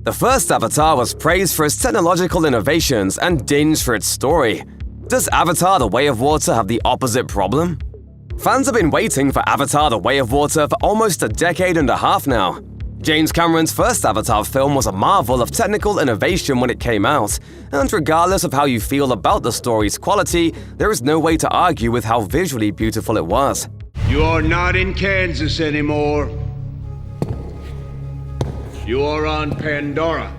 The first Avatar was praised for its technological innovations and dinged for its story. Does Avatar: The Way of Water have the opposite problem? Fans have been waiting for Avatar: The Way of Water for almost a decade and a half now. James Cameron's first Avatar film was a marvel of technical innovation when it came out, and regardless of how you feel about the story's quality, there is no way to argue with how visually beautiful it was. You're not in Kansas anymore. You're on Pandora.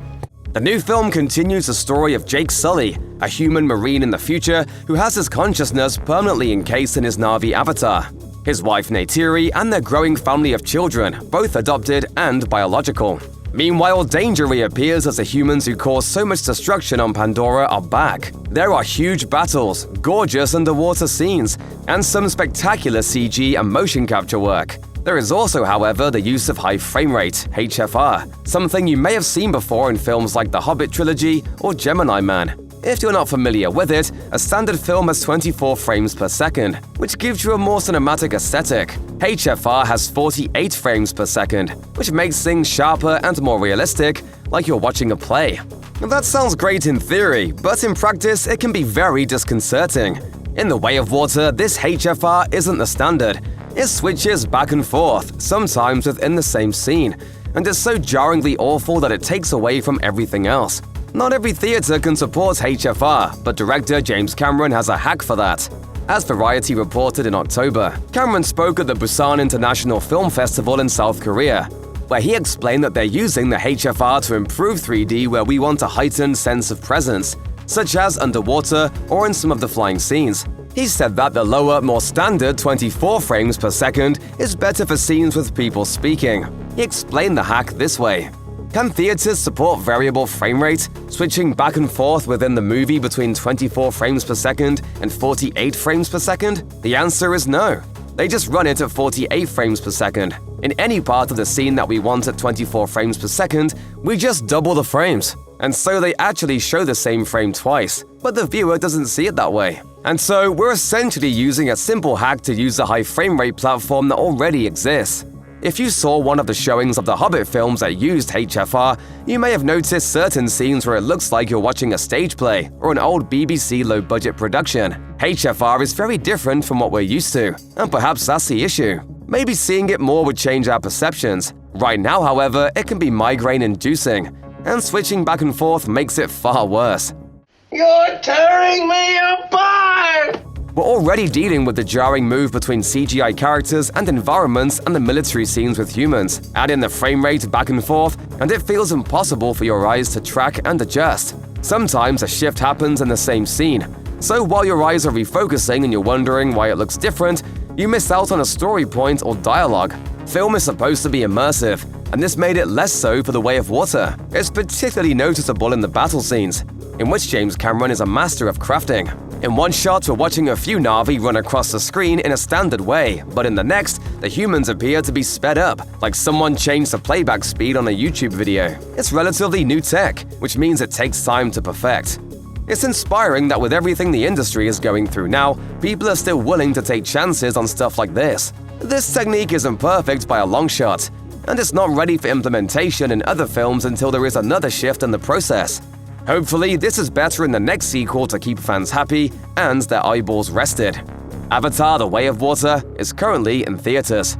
The new film continues the story of Jake Sully, a human marine in the future who has his consciousness permanently encased in his Na'vi avatar. His wife Neytiri and their growing family of children, both adopted and biological. Meanwhile, danger reappears as the humans who caused so much destruction on Pandora are back. There are huge battles, gorgeous underwater scenes, and some spectacular CG and motion capture work. There is also, however, the use of high frame rate, HFR, something you may have seen before in films like The Hobbit trilogy or Gemini Man. If you're not familiar with it, a standard film has 24 frames per second, which gives you a more cinematic aesthetic. HFR has 48 frames per second, which makes things sharper and more realistic, like you're watching a play. That sounds great in theory, but in practice it can be very disconcerting. In The Way of Water, this HFR isn't the standard. It switches back and forth, sometimes within the same scene, and is so jarringly awful that it takes away from everything else. Not every theater can support HFR, but director James Cameron has a hack for that. As Variety reported in October, Cameron spoke at the Busan International Film Festival in South Korea, where he explained that they're using the HFR to improve 3D where we want a heightened sense of presence, such as underwater or in some of the flying scenes. He said that the lower, more standard 24 frames per second is better for scenes with people speaking. He explained the hack this way. Can theaters support variable frame rate, switching back and forth within the movie between 24 frames per second and 48 frames per second? The answer is no. They just run it at 48 frames per second. In any part of the scene that we want at 24 frames per second, we just double the frames. And so they actually show the same frame twice, but the viewer doesn't see it that way. And so we're essentially using a simple hack to use a high frame rate platform that already exists. If you saw one of the showings of the Hobbit films that used HFR, you may have noticed certain scenes where it looks like you're watching a stage play or an old BBC low-budget production. HFR is very different from what we're used to, and perhaps that's the issue. Maybe seeing it more would change our perceptions. Right now, however, it can be migraine-inducing, and switching back and forth makes it far worse. You're tearing me apart! We're already dealing with the jarring move between CGI characters and environments and the military scenes with humans. Add in the frame rate back and forth, and it feels impossible for your eyes to track and adjust. Sometimes a shift happens in the same scene, so while your eyes are refocusing and you're wondering why it looks different, you miss out on a story point or dialogue. Film is supposed to be immersive, and this made it less so for The Way of Water. It's particularly noticeable in the battle scenes, in which James Cameron is a master of crafting. In one shot, we're watching a few Na'vi run across the screen in a standard way, but in the next, the humans appear to be sped up, like someone changed the playback speed on a YouTube video. It's relatively new tech, which means it takes time to perfect. It's inspiring that with everything the industry is going through now, people are still willing to take chances on stuff like this. This technique isn't perfect by a long shot, and it's not ready for implementation in other films until there is another shift in the process. Hopefully, this is better in the next sequel to keep fans happy and their eyeballs rested. Avatar: The Way of Water is currently in theaters.